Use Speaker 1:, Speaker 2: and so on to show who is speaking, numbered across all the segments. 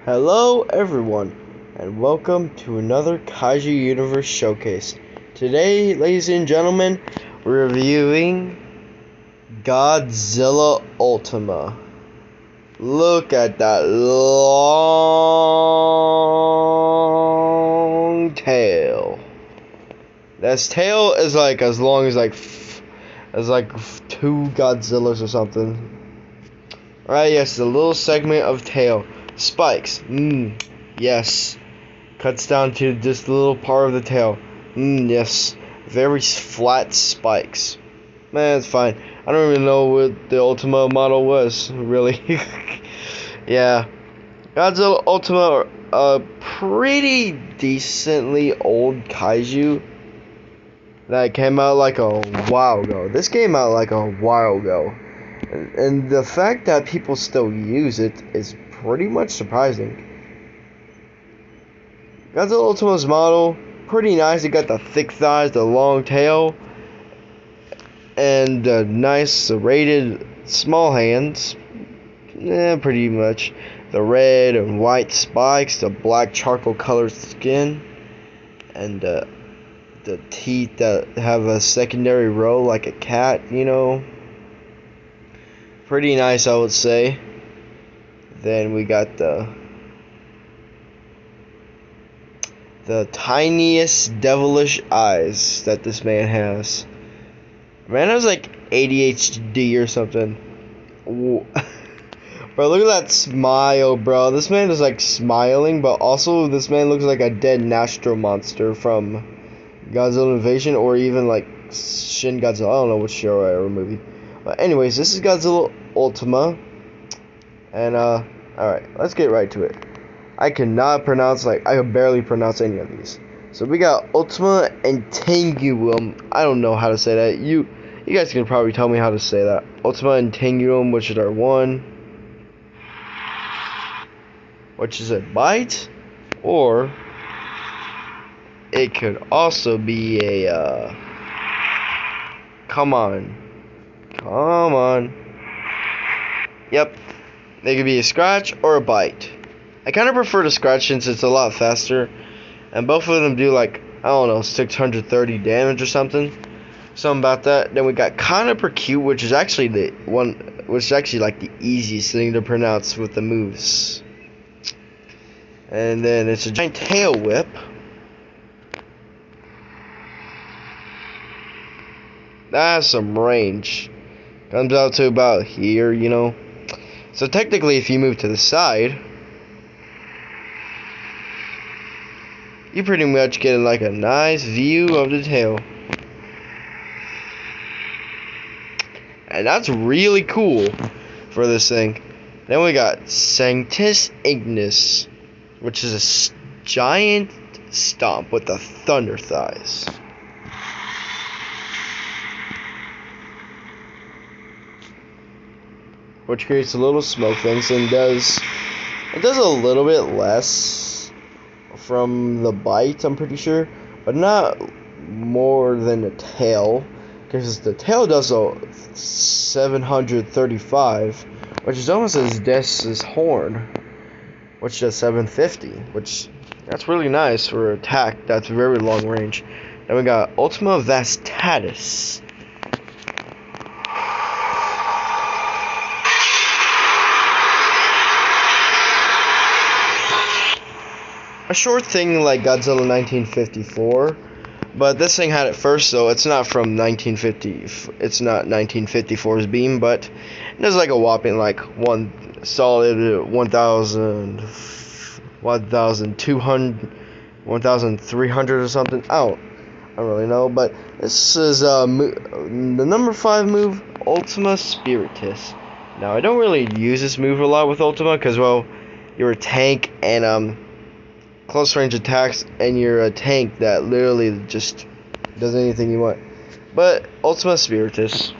Speaker 1: Hello everyone, and welcome to another Kaiju Universe Showcase. Today, ladies and gentlemen, we're reviewing Godzilla Ultima. Look at that long tail. This tail is like as long as two Godzillas or something. Alright, yes, a little segment of tail. Spikes. Yes. Cuts down to just a little part of the tail. Yes. Very flat spikes. Man, it's fine. I don't even know what the Ultima model was, really. Yeah. Godzilla Ultima, a pretty decently old kaiju that came out like a while ago. This came out like a while ago. And the fact that people still use it is pretty much surprising. Godzilla Ultima's model, pretty nice. It got the thick thighs, the long tail, and the nice serrated small hands. Pretty much. The red and white spikes, the black charcoal colored skin, and the teeth that have a secondary row like a cat, Pretty nice, I would say. Then we got the tiniest devilish eyes that this man has. Man has like ADHD or something. Bro, look at that smile, bro. This man is like smiling, but also this man looks like a dead Nostro monster from Godzilla Invasion, or even like Shin Godzilla. I don't know which show or movie. But anyways, this is Godzilla Ultima. And alright, let's get right to it. I can barely pronounce any of these. So we got Ultima Integuum. I don't know how to say that. You guys can probably tell me how to say that. Ultima Integuum, which is our one, which is a bite, or it could also be a come on. Yep, they could be a scratch or a bite. I kind of prefer the scratch since it's a lot faster, and both of them do like, I don't know, 630 damage or something about that. Then we got kind of cute, which is actually like the easiest thing to pronounce with the moves. And then it's a giant tail whip. That has some range. Comes out to about here, So technically, if you move to the side, you pretty much get like a nice view of the tail. And that's really cool for this thing. Then we got Sanctus Ignis, which is a giant stomp with the thunder thighs. Which creates a little smoke things and does a little bit less from the bite, I'm pretty sure, but not more than the tail, because the tail does a 735, which is almost as dense as horn, which does 750, which that's really nice for attack. That's very long range. Then we got Ultima Vastatus. A short thing like Godzilla 1954, but this thing had it first, so it's not from 1950. It's not 1954's beam, but it does like a whopping like one solid 1,200, 1,300 or something. I don't really know, but this is the number 5 move, Ultima Spiritus. Now I don't really use this move a lot with Ultima because, well, you're a tank and close range attacks, and you're a tank that literally just does anything you want. But Ultima Spiritus.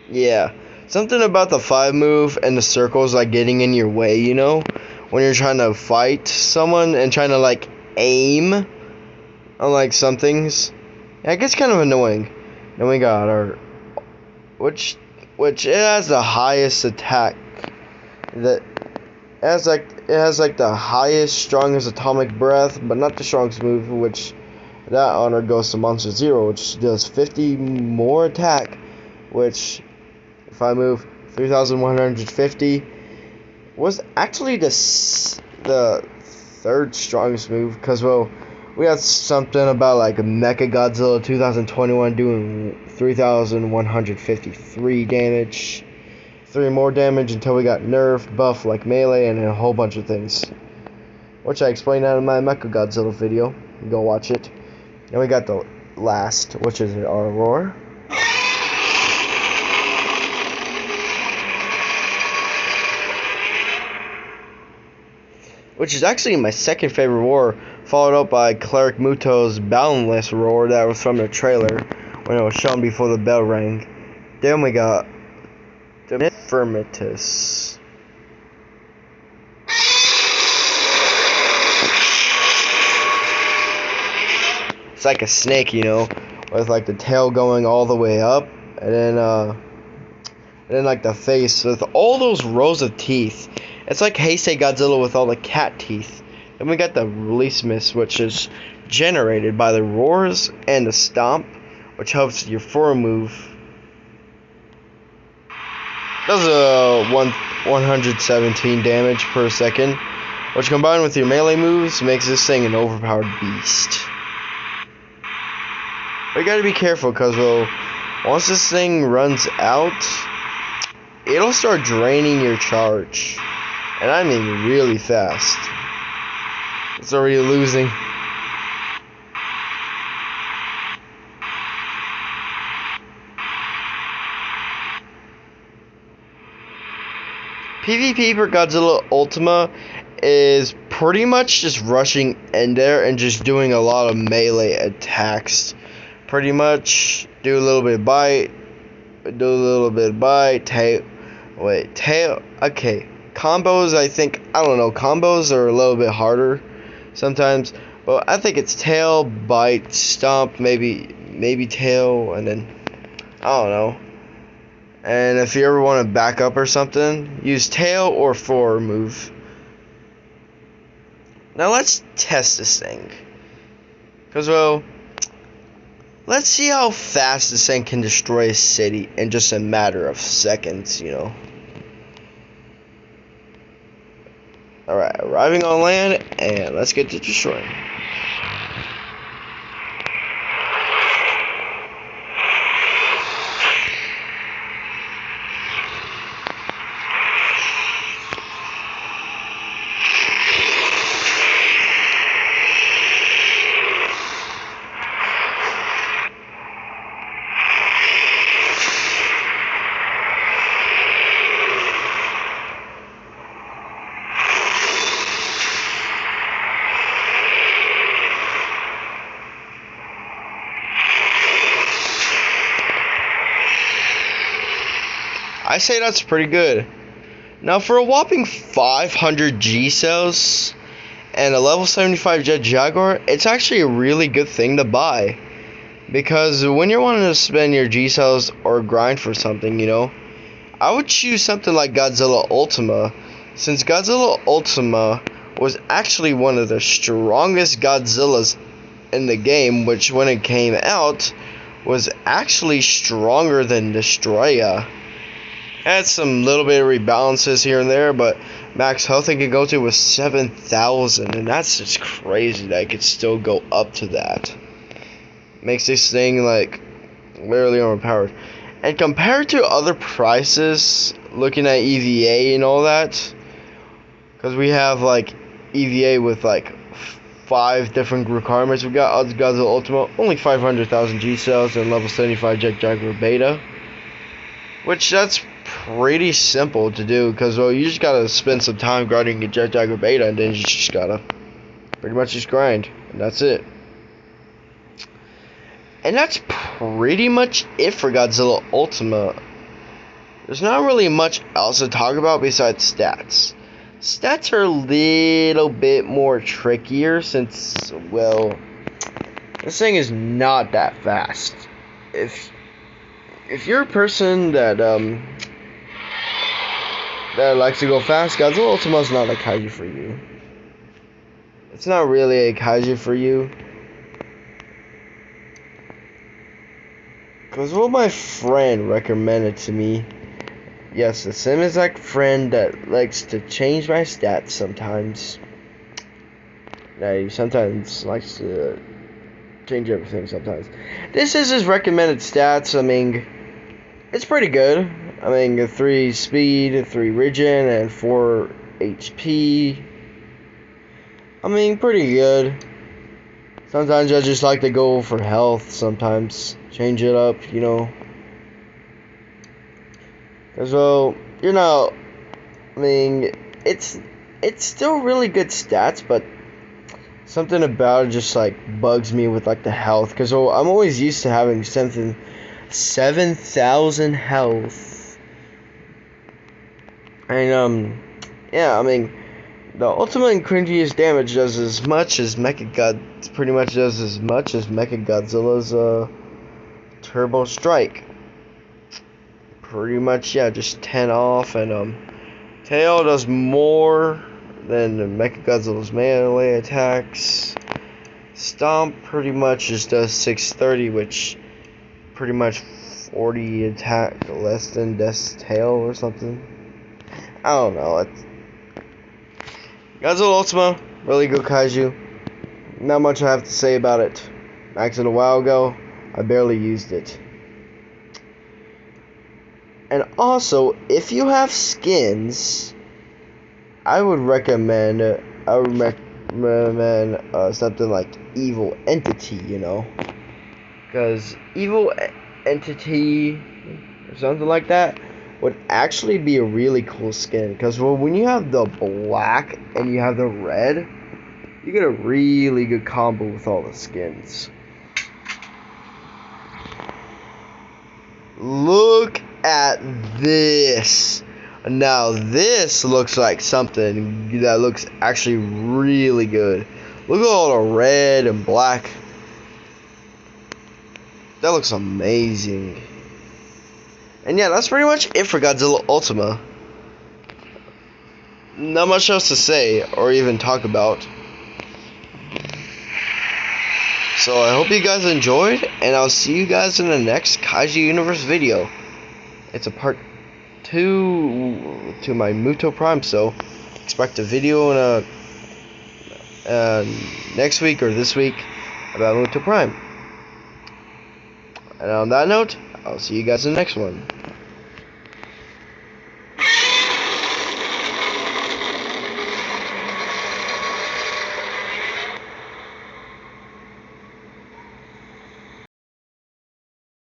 Speaker 1: Yeah. something about the 5 move and the circles like getting in your way, you know, when you're trying to fight someone and trying to like aim on like some things. Yeah, it gets kind of annoying. Then we got our which it has the highest attack. That it has like the highest, strongest atomic breath, but not the strongest move, which that honor goes to Monster Zero, which does 50 more attack, which if I move 3,150 was actually the third strongest move, because well, we had something about like Mecha Godzilla 2021 doing 3,153 damage. 3 more damage until we got nerfed, buff like melee, and a whole bunch of things, which I explained out in my Mecha Godzilla video. Go watch it. Then we got the last, which is our roar. Which is actually my second favorite roar, followed up by Cleric Muto's Boundless roar that was from the trailer when it was shown before the bell rang. Then we got the Infirmitus. It's like a snake, you know, with like the tail going all the way up, and then like the face with all those rows of teeth. It's like Heisei Godzilla with all the cat teeth. Then we got the Release Mist, which is generated by the roars and the stomp, which helps your forward move. Does 117 damage per second, which combined with your melee moves makes this thing an overpowered beast. But you gotta be careful, because well, once this thing runs out, it'll start draining your charge. And I mean really fast. It's already losing. PvP for Godzilla Ultima is pretty much just rushing in there and just doing a lot of melee attacks. Pretty much do a little bit of bite, tail. Okay, combos, I don't know, combos are a little bit harder sometimes, but I think it's tail, bite, stomp, maybe tail, and then I don't know. And if you ever want to back up or something, use tail or forward move. Now let's test this thing, because well, let's see how fast this thing can destroy a city in just a matter of seconds, you know. Alright, arriving on land, and let's get to destroying. I say that's pretty good. Now for a whopping 500 G cells and a level 75 Jet Jaguar, it's actually a really good thing to buy. Because when you're wanting to spend your G cells or grind for something, you know, I would choose something like Godzilla Ultima, since Godzilla Ultima was actually one of the strongest Godzillas in the game, which when it came out was actually stronger than Destroya. Had some little bit of rebalances here and there, but max health it could go to was 7,000, and that's just crazy that it could still go up to that. Makes this thing like literally overpowered. And compared to other prices, looking at EVA and all that, because we have like EVA with like 5 different requirements. We got Godzilla Ultima, only 500,000 G cells and level 75 Jet Jaguar Beta, which that's pretty simple to do, because well, you just gotta spend some time grinding your Jet Jaguar Beta, and then you just gotta pretty much just grind, and that's it. And that's pretty much it for Godzilla Ultima. there's not really much else to talk about besides stats. Stats are a little bit more trickier since, well, this thing is not that fast. If you're a person that likes to go fast, Godzilla Ultima is not a kaiju for you. It's not really a kaiju for you. Because what my friend recommended to me. Yes, the same exact friend that likes to change my stats sometimes. Now, he sometimes likes to change everything sometimes. This is his recommended stats. I mean, it's pretty good. I mean, 3 speed, 3 regen, and 4 HP. I mean, pretty good. Sometimes I just like to go for health sometimes. Change it up, you know. Because, well, you know, I mean, it's still really good stats, but something about it just, like, bugs me with, like, the health. Because, well, I'm always used to having 7,000 health. And, yeah, I mean, the ultimate and cringiest damage does as much as Mechagodzilla's, Turbo Strike. Pretty much, yeah, just 10 off, and Tail does more than Mechagodzilla's melee attacks. Stomp pretty much just does 630, which pretty much 40 attack less than Death's Tail or something. I don't know. Godzilla Ultima, really good kaiju. Not much I have to say about it. Maxed it a while ago. I barely used it. And also, if you have skins, I would recommend something like Evil Entity, you know, because Evil Entity or something like that would actually be a really cool skin. Because, well, when you have the black and you have the red, you get a really good combo with all the skins. Look at this. Now this looks like something that looks actually really good. Look at all the red and black. That looks amazing. And yeah, that's pretty much it for Godzilla Ultima. Not much else to say or even talk about. So I hope you guys enjoyed, and I'll see you guys in the next Kaiju Universe video. It's a part 2 to my Muto Prime, so expect a video in next week or this week about Muto Prime. And on that note, I'll see you guys in the next one.